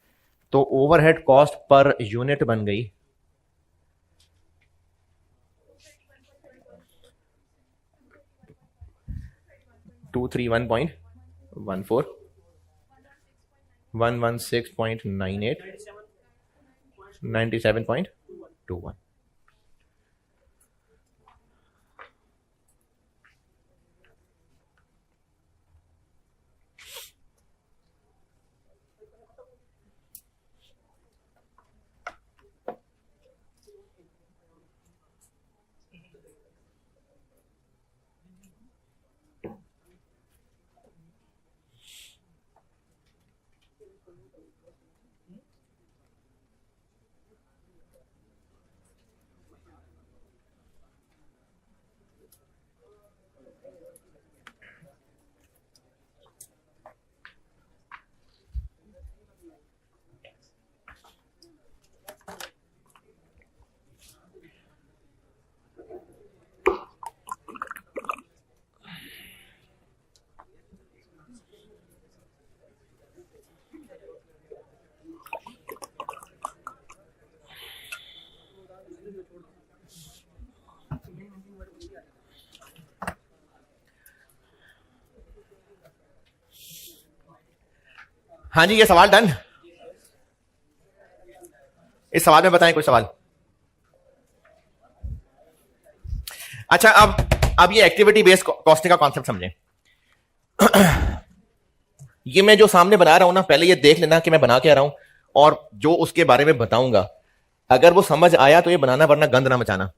तो ओवरहेड कॉस्ट पर यूनिट बन गई 231.14, 116.98, 97.21। हाँ जी, ये सवाल डन। इस सवाल में बताएं कोई सवाल। अच्छा, अब ये एक्टिविटी बेस्ड कॉस्टिंग का कॉन्सेप्ट समझें। ये मैं जो सामने बना रहा हूं ना, पहले ये देख लेना कि मैं बना क्या रहा हूं, और जो उसके बारे में बताऊंगा अगर वो समझ आया तो ये बनाना, वरना गंद ना मचाना।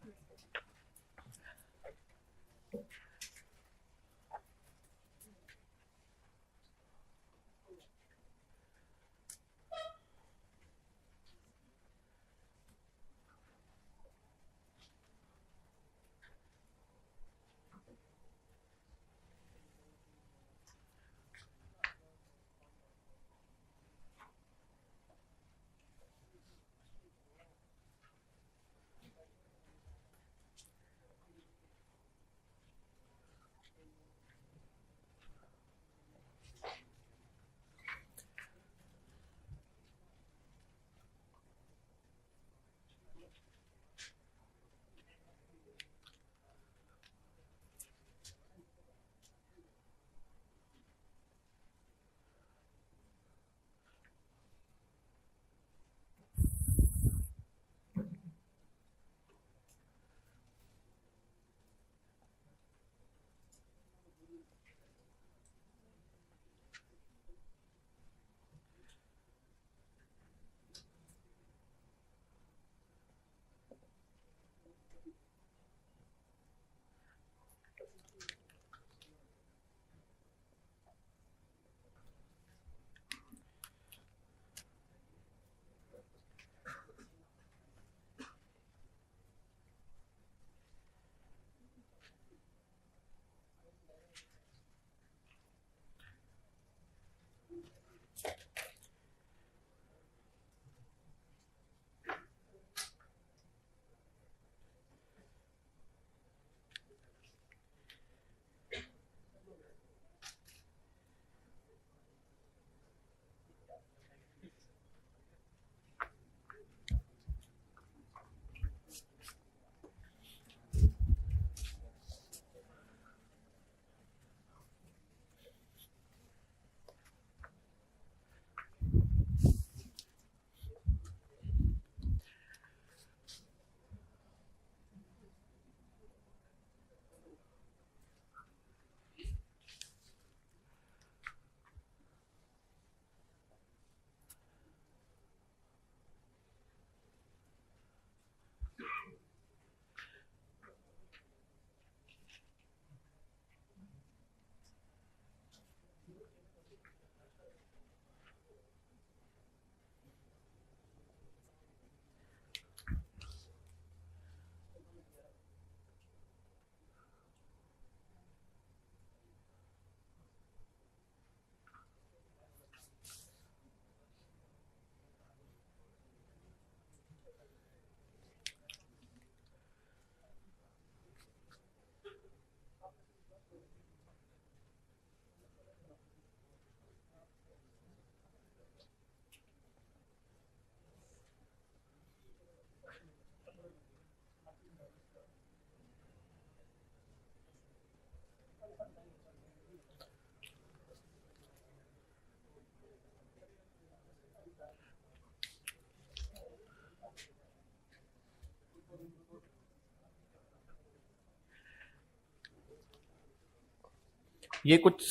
ये कुछ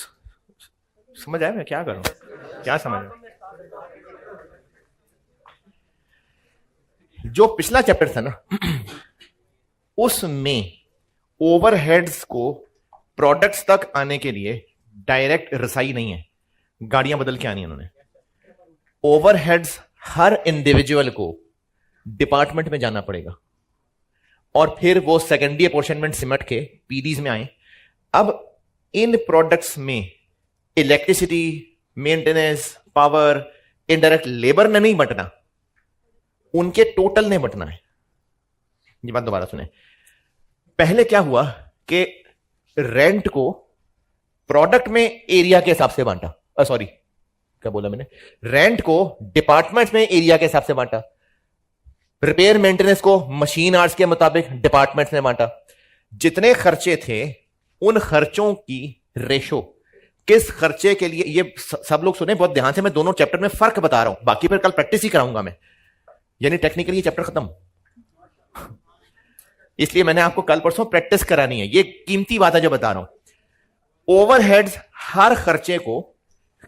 समझ आया? मैं क्या करूं, क्या समझ आया? जो पिछला चैप्टर था ना, उसमें ओवरहेड्स को प्रोडक्ट्स तक आने के लिए डायरेक्ट रसाई नहीं है, गाड़ियां बदल के आनी है उन्होंने। ओवरहेड्स हर इंडिविजुअल को डिपार्टमेंट में जाना पड़ेगा, और फिर वो सेकेंडरी अपॉर्चनमेंट सिमट के पीडीज में आए। अब इन प्रोडक्ट्स में electricity, maintenance, power, indirect labour ने नहीं बंटना, उनके टोटल ने बंटना है। ये बात दोबारा सुने। पहले क्या हुआ कि रेंट को प्रोडक्ट में एरिया के हिसाब से बांटा, सॉरी क्या बोला मैंने, रेंट को डिपार्टमेंट में एरिया के हिसाब से बांटा। रिपेयर मेंटेनेंस को मशीन आवर्स के मुताबिक डिपार्टमेंट्स में बांटा। जितने खर्चे थे उन खर्चों की रेशो किस खर्चे के लिए, ये सब लोग सुने बहुत ध्यान से, मैं दोनों चैप्टर में फर्क बता रहा हूं, बाकी फिर कल प्रैक्टिस ही कराऊंगा मैं, यानी टेक्निकली ये चैप्टर खत्म। इसलिए मैंने आपको कल परसों प्रैक्टिस करानी है, ये कीमती बात है जो बता रहा हूं। ओवरहेड्स हर खर्चे को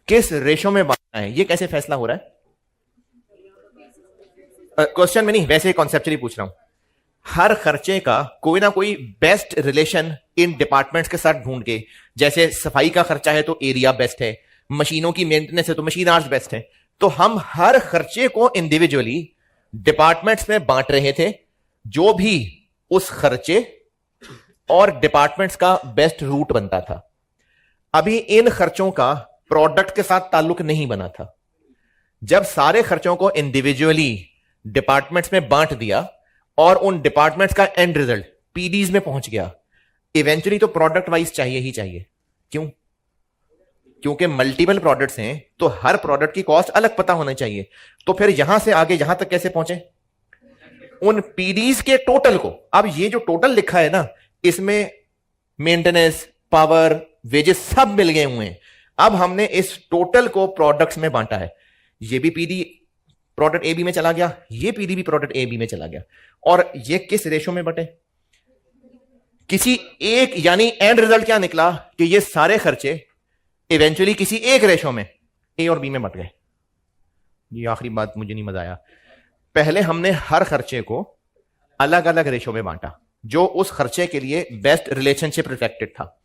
किस रेशो में बांटना है, ये कैसे फैसला हो रहा है? क्वेश्चन में नहीं, वैसे कॉन्सेप्चुअली पूछ रहा हूं। हर खर्चे का कोई ना कोई बेस्ट रिलेशन इन डिपार्टमेंट्स के साथ ढूंढ के, जैसे सफाई का खर्चा है तो एरिया बेस्ट है, मशीनों की मेंटेनेंस है तो मशीन आवर्स बेस्ट है, तो हम हर खर्चे को इंडिविजुअली डिपार्टमेंट्स में बांट रहे थे, जो भी उस खर्चे और डिपार्टमेंट्स का बेस्ट रूट बनता था। अभी इन खर्चों का प्रोडक्ट के साथ ताल्लुक नहीं बना था। जब सारे खर्चों को इंडिविजुअली डिपार्टमेंट्स में बांट दिया और उन डिपार्टमेंट्स का एंड रिजल्ट पीडीज में पहुंच गया, इवेंचुअली तो प्रोडक्ट वाइज चाहिए ही चाहिए। क्यों? क्योंकि मल्टीपल प्रोडक्ट्स हैं तो हर प्रोडक्ट की कॉस्ट अलग पता होना चाहिए। तो फिर यहां से आगे यहां तक कैसे पहुंचे? उन पीडीज के टोटल को, अब ये जो टोटल लिखा है ना, इसमें मेंटेनेंस, पावर, वेजेस सब मिल गए हुए हैं। अब हमने इस टोटल को प्रोडक्ट्स में बांटा है। ये भी पीडी प्रोडक्ट ए बी में चला गया, ये पीडी भी प्रोडक्ट ए बी में चला गया, और ये किस रेशो में बटे? किसी एक, यानी एंड रिजल्ट क्या निकला कि ये सारे खर्चे इवेंचुअली किसी एक रेशो में ए और बी में बट गए। ये आखिरी बात मुझे नहीं मजा आया। पहले हमने हर खर्चे को अलग अलग रेशो में बांटा जो उस खर्चे के लिए बेस्ट रिलेशनशिप रिफ्लेक्टेड था,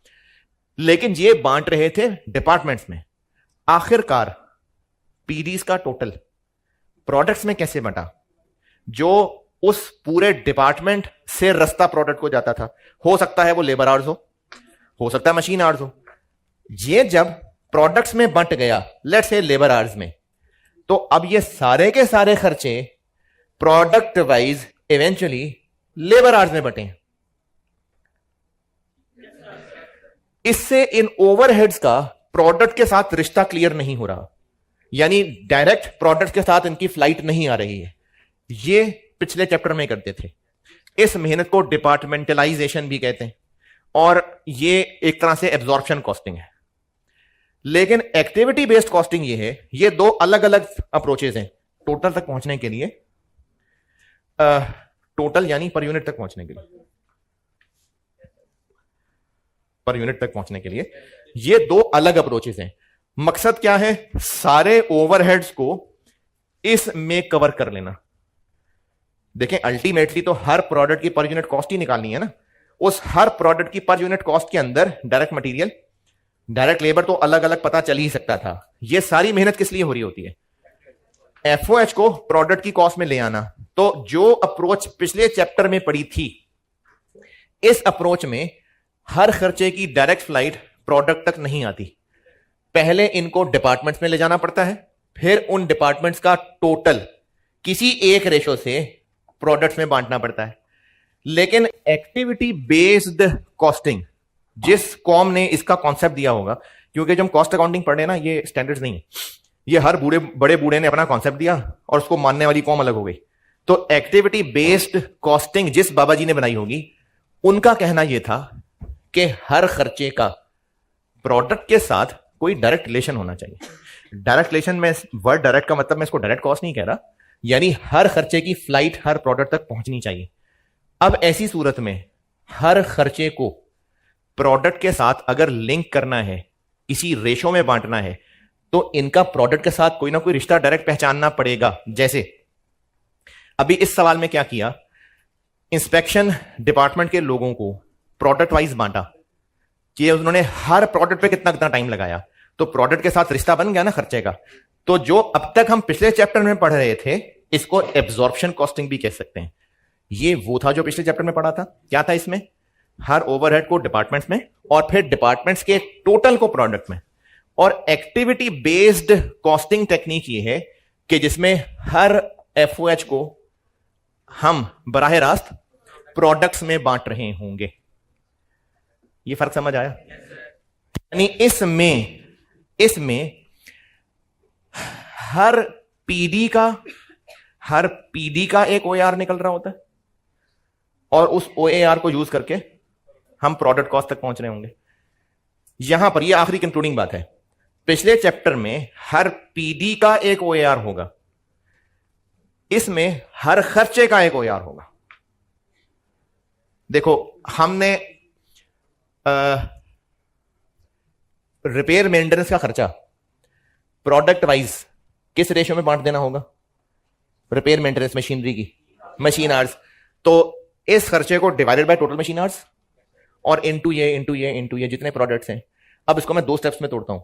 लेकिन ये बांट रहे थे डिपार्टमेंट्स में। आखिरकार पीडीज का टोटल प्रोडक्ट्स में कैसे बटा? जो उस पूरे डिपार्टमेंट से रास्ता प्रोडक्ट को जाता था, हो सकता है वो लेबर आवर्स हो सकता है मशीन आवर्स हो। ये जब प्रोडक्ट्स में बंट गया, लेट्स से लेबर आवर्स में, तो अब ये सारे के सारे खर्चे product wise eventually labour hours में बटे। इससे इन ओवरहेड्स का प्रोडक्ट के साथ रिश्ता क्लियर नहीं हो रहा, यानी डायरेक्ट प्रोडक्ट के साथ इनकी फ्लाइट नहीं आ रही है। ये पिछले चैप्टर में करते थे। इस मेहनत को डिपार्टमेंटलाइजेशन भी कहते हैं, और ये एक तरह से एब्जॉर्प्शन कॉस्टिंग है। लेकिन एक्टिविटी बेस्ड कॉस्टिंग ये है, ये दो अलग अलग अप्रोचेस हैं टोटल तक पहुंचने के लिए। टोटल यानी पर यूनिट तक पहुंचने के लिए, पर यूनिट तक पहुंचने के लिए ये दो अलग अप्रोचेस हैं। मकसद क्या है? सारे ओवरहेड्स को इसमें कवर कर लेना। देखें, अल्टीमेटली तो हर प्रोडक्ट की पर यूनिट कॉस्ट ही निकालनी है ना। उस हर प्रोडक्ट की पर यूनिट कॉस्ट के अंदर डायरेक्ट मटेरियल, डायरेक्ट लेबर तो अलग अलग पता चल ही सकता था। यह सारी मेहनत किस लिए हो रही होती है? एफओएच को प्रोडक्ट की कॉस्ट में ले आना। तो जो अप्रोच पिछले चैप्टर में पड़ी थी, इस अप्रोच में हर खर्चे की डायरेक्ट फ्लाइट प्रोडक्ट तक नहीं आती। पहले इनको डिपार्टमेंट्स में ले जाना पड़ता है, फिर उन डिपार्टमेंट्स का टोटल किसी एक रेशो से प्रोडक्ट्स में बांटना पड़ता है। लेकिन एक्टिविटी बेस्ड कॉस्टिंग, जिस कॉम ने इसका कॉन्सेप्ट दिया होगा, क्योंकि जब हम कॉस्ट अकाउंटिंग पढ़ रहे हैं ना, ये स्टैंडर्ड्स नहीं है, ये हर बड़े बूढ़े ने अपना कॉन्सेप्ट दिया और उसको मानने वाली कॉम अलग हो गई। तो एक्टिविटी बेस्ड कॉस्टिंग जिस बाबा जी ने बनाई होगी, उनका कहना यह था कि हर खर्चे का प्रोडक्ट के साथ कोई डायरेक्ट रिलेशन होना चाहिए। डायरेक्ट रिलेशन में, वर्ड डायरेक्ट का मतलब मैं इसको डायरेक्ट कॉस्ट नहीं कह रहा, यानी हर खर्चे की फ्लाइट हर प्रोडक्ट तक पहुंचनी चाहिए। अब ऐसी सूरत में हर खर्चे को प्रोडक्ट के साथ अगर लिंक करना है, किसी रेशो में बांटना है, तो इनका प्रोडक्ट के साथ कोई ना कोई रिश्ता डायरेक्ट पहचानना पड़ेगा। जैसे अभी इस सवाल में क्या किया, इंस्पेक्शन डिपार्टमेंट के लोगों को प्रोडक्ट वाइज बांटा कि उन्होंने हर प्रोडक्ट पे कितना कितना टाइम लगाया, तो प्रोडक्ट के साथ रिश्ता बन गया ना खर्चे का। तो जो अब तक हम पिछले चैप्टर में पढ़ रहे थे, इसको एब्जॉर्प्शन कॉस्टिंग भी कह सकते हैं। ये वो था जो पिछले चैप्टर में पढ़ा था। क्या था इसमें? हर ओवरहेड को डिपार्टमेंट्स में और फिर डिपार्टमेंट्स के टोटल को प्रोडक्ट में। और एक्टिविटी बेस्ड कॉस्टिंग टेक्निक ये है कि जिसमें हर एफओएच को हम बराह रास्त प्रोडक्ट्स में बांट रहे होंगे। ये फर्क समझ आया? यानी इसमें हर पीडी का, हर पीडी का एक ओएआर निकल रहा होता है और उस ओएआर को यूज करके हम प्रोडक्ट कॉस्ट तक पहुंच रहे होंगे। यहां पर यह आखिरी कंक्लूडिंग बात है, पिछले चैप्टर में हर पीडी का एक ओएआर होगा, इसमें हर खर्चे का एक ओएआर होगा। देखो हमने रिपेयर मेंटेनेंस का खर्चा प्रोडक्ट वाइज किस रेशियो में बांट देना होगा? रिपेयर मेंटेनेंस मशीनरी की मशीन आवर्स, तो इस खर्चे को divided by total machine hours और इनटू ये जितने प्रोडक्ट्स हैं। अब इसको मैं 2 स्टेप्स में तोड़ता हूं।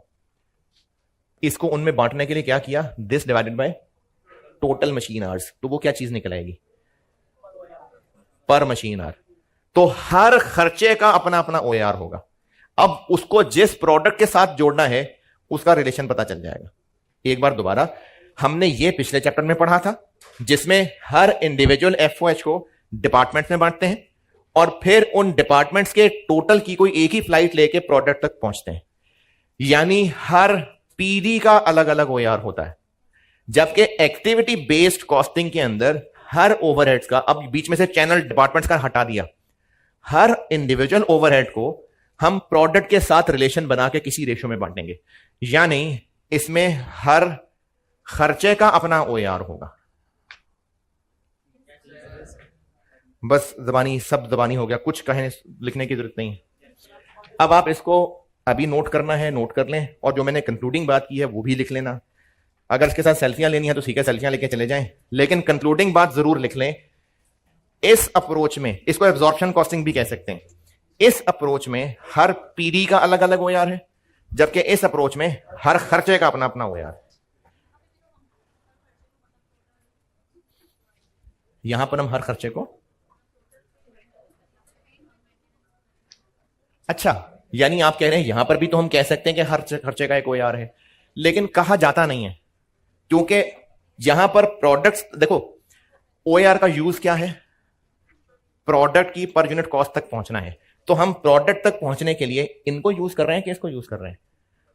इसको उनमें बांटने के लिए क्या किया? This divided by total machine hours, तो वो क्या चीज निकल आएगी? पर मशीन आवर। तो हर खर्चे का अपना अपना ओएआर होगा। अब उसको जिस प्रोडक्ट के साथ जोड़ना है उसका रिलेशन पता चल जाएगा। एक बार दोबारा, हमने ये पिछले चैप्टर में पढ़ा था जिसमें हर इंडिविजुअल एफओएच को डिपार्टमेंट में बांटते हैं और फिर उन डिपार्टमेंट्स के टोटल की कोई एक ही फ्लाइट लेके प्रोडक्ट तक पहुंचते हैं, यानी हर पीडी का अलग अलग ओएआर होता है। जबकि एक्टिविटी बेस्ड कॉस्टिंग के अंदर हर ओवरहेड्स का, अब बीच में से चैनल डिपार्टमेंट्स का हटा दिया, हर इंडिविजुअल ओवरहेड को हम प्रोडक्ट के साथ रिलेशन बना के किसी रेशियो में बांटेंगे, यानी इसमें हर खर्चे का अपना ओएआर होगा। बस जबानी, सब जबानी हो गया, कुछ कहने लिखने की जरूरत नहीं है। अब आप इसको अभी नोट करना है, नोट कर लें, और जो मैंने कंक्लूडिंग बात की है वो भी लिख लेना। अगर इसके साथ सेल्फियां लेनी है तो ठीक है, सेल्फियां लेके चले जाएं, लेकिन कंक्लूडिंग बात जरूर लिख लें। इस अप्रोच में, इसको एब्जॉर्प्शन कॉस्टिंग भी कह सकते हैं, इस अप्रोच में हर पीडी का अलग अलग ओएआर है, जबकि इस अप्रोच में हर खर्चे का अपना अपना ओएआर है। यहां पर हम हर खर्चे को, अच्छा, यानी आप कह रहे हैं यहां पर भी तो हम कह सकते हैं कि हर खर्चे का एक ओएआर है, लेकिन कहा जाता नहीं है, क्योंकि यहां पर प्रोडक्ट्स, देखो ओएआर का यूज क्या है? प्रोडक्ट की पर यूनिट कॉस्ट तक पहुंचना है, तो हम प्रोडक्ट तक पहुंचने के लिए इनको यूज कर रहे हैं कि इसको यूज कर रहे हैं,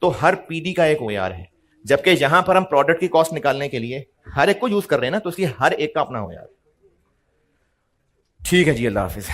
तो हर पीडी का एक ओएआर है। जबकि यहां पर हम प्रोडक्ट की कॉस्ट निकालने के लिए हर एक को यूज कर रहे हैं ना, तो इसलिए हर एक का अपना ओएआर। ठीक है जी, अल्लाह हाफिज।